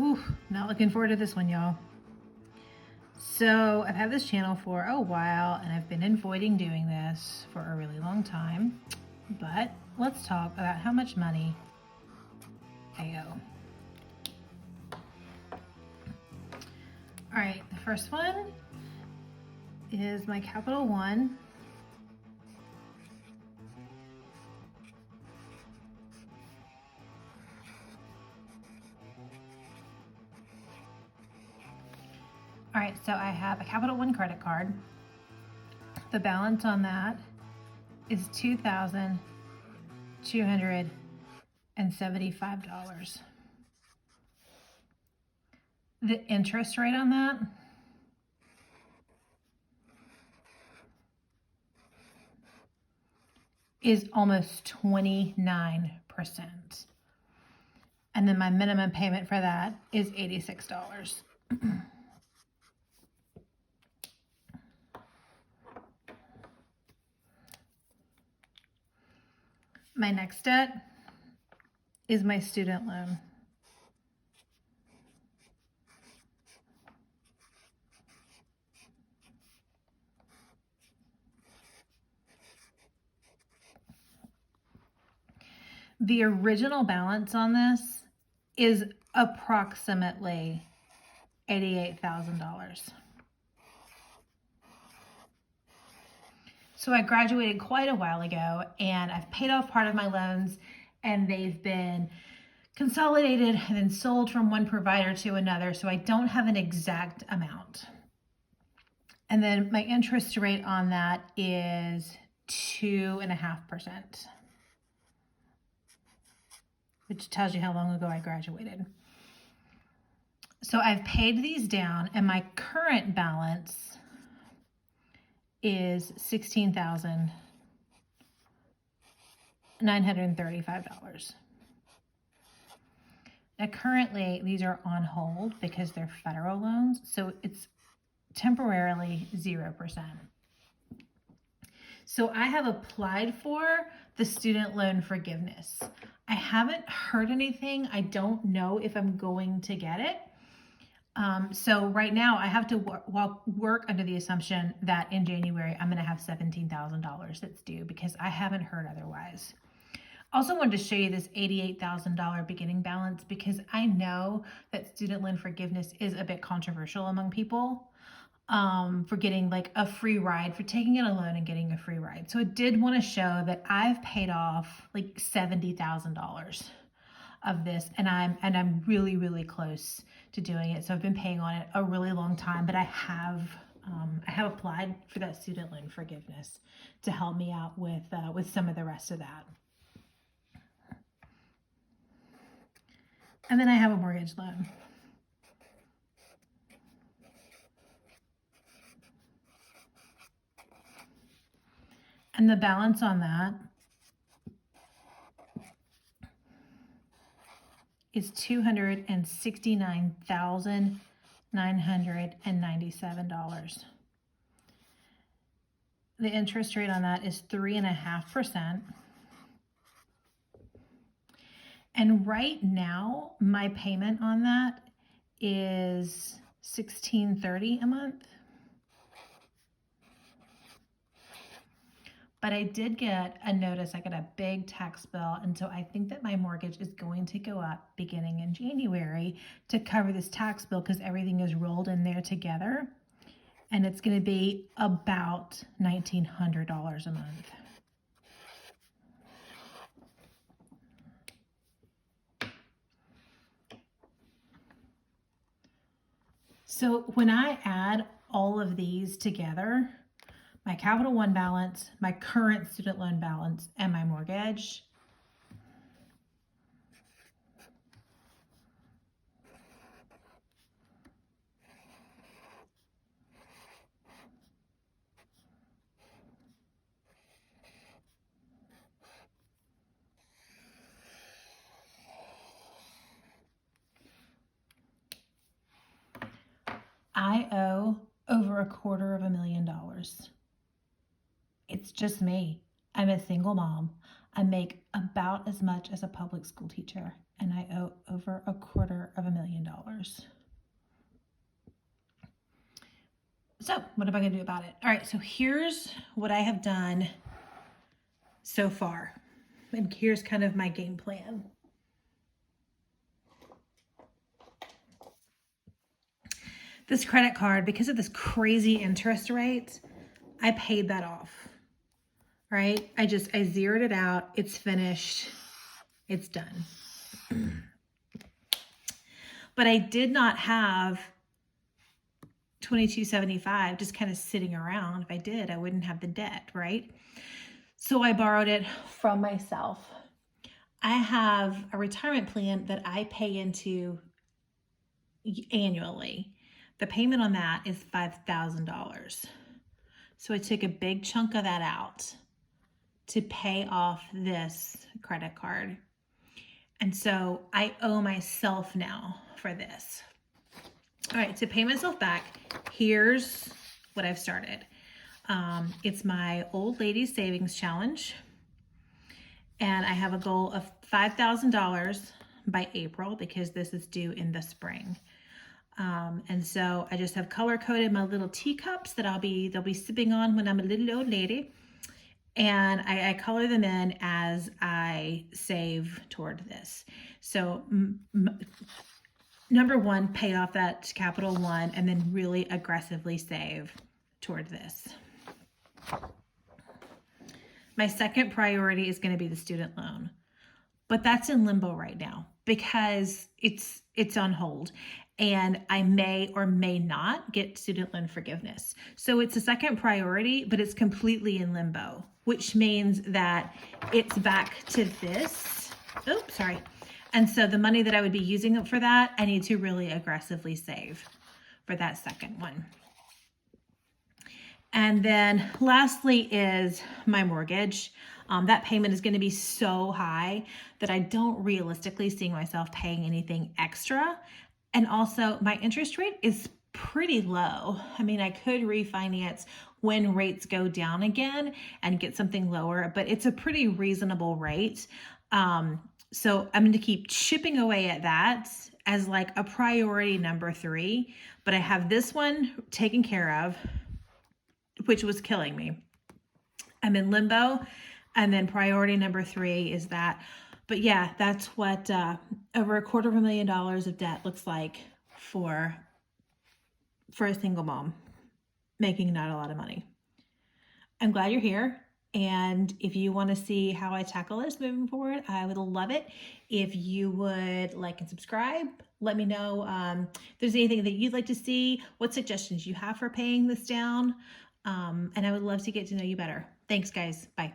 Whew, not looking forward to this one, y'all. So I've had this channel for a while and I've been avoiding doing this for a really long time, but let's talk about how much money I owe. All right, the first one is my Capital One. All right, so I have a Capital One credit card. The balance on that is $2,275. The interest rate on that is almost 29%. And then my minimum payment for that is $86. My next debt is my student loan. The original balance on this is approximately $88,000. So I graduated quite a while ago and I've paid off part of my loans and they've been consolidated and then sold from one provider to another. So I don't have an exact amount. And then my interest rate on that is 2.5%, which tells you how long ago I graduated. So I've paid these down and my current balance is $16,935. Now currently these are on hold because they're federal loans, so it's temporarily 0%. So I have applied for the student loan forgiveness. I haven't heard anything. I don't know if I'm going to get it. So right now I have to work under the assumption that in January I'm going to have $17,000 that's due because I haven't heard otherwise. Also wanted to show you this $88,000 beginning balance because I know that student loan forgiveness is a bit controversial among people for getting like a free ride, for taking out a loan and getting a free ride. So I did want to show that I've paid off like $70,000 of this and I'm really, really close to doing it. So I've been paying on it a really long time, but I have applied for that student loan forgiveness to help me out with some of the rest of that. And then I have a mortgage loan. And the balance on that is $269,997. The interest rate on that is 3.5%. And right now, my payment on that is $1,630 a month. But I did get a notice, I got a big tax bill, and so I think that my mortgage is going to go up beginning in January to cover this tax bill because everything is rolled in there together. And it's going to be about $1,900 a month. So when I add all of these together, my Capital One balance, my current student loan balance, and my mortgage, I owe over $250,000. It's just me. I'm a single mom. I make about as much as a public school teacher, and I owe over $250,000. So what am I going to do about it? All right, so here's what I have done so far. And here's kind of my game plan. This credit card, because of this crazy interest rate, I paid that off, right? I zeroed it out. It's finished. It's done. But I did not have $22.75 just kind of sitting around. If I did, I wouldn't have the debt, right? So I borrowed it from myself. I have a retirement plan that I pay into annually. The payment on that is $5,000. So I took a big chunk of that out to pay off this credit card. And so I owe myself now for this. All right, to pay myself back, here's what I've started. It's my Old Lady Savings Challenge. And I have a goal of $5,000 by April because this is due in the spring. And so I just have color coded my little teacups that they'll be sipping on when I'm a little old lady. And I color them in as I save toward this. So number one, pay off that Capital One and then really aggressively save toward this. My second priority is going to be the student loan, but that's in limbo right now because it's on hold and I may or may not get student loan forgiveness. So it's a second priority, but it's completely in limbo, which means that it's back to this. Oops, sorry. And so the money that I would be using for that, I need to really aggressively save for that second one. And then lastly is my mortgage. That payment is going to be so high that I don't realistically see myself paying anything extra. And also my interest rate is pretty low. I mean, I could refinance when rates go down again and get something lower, but it's a pretty reasonable rate. So I'm going to keep chipping away at that as like a priority number 3, but I have this one taken care of, which was killing me. I'm in limbo. And then priority number 3 is that. But yeah, that's what over $250,000 of debt looks like for a single mom making not a lot of money. I'm glad you're here. And if you want to see how I tackle this moving forward, I would love it if you would like and subscribe. Let me know if there's anything that you'd like to see, what suggestions you have for paying this down. And I would love to get to know you better. Thanks, guys. Bye.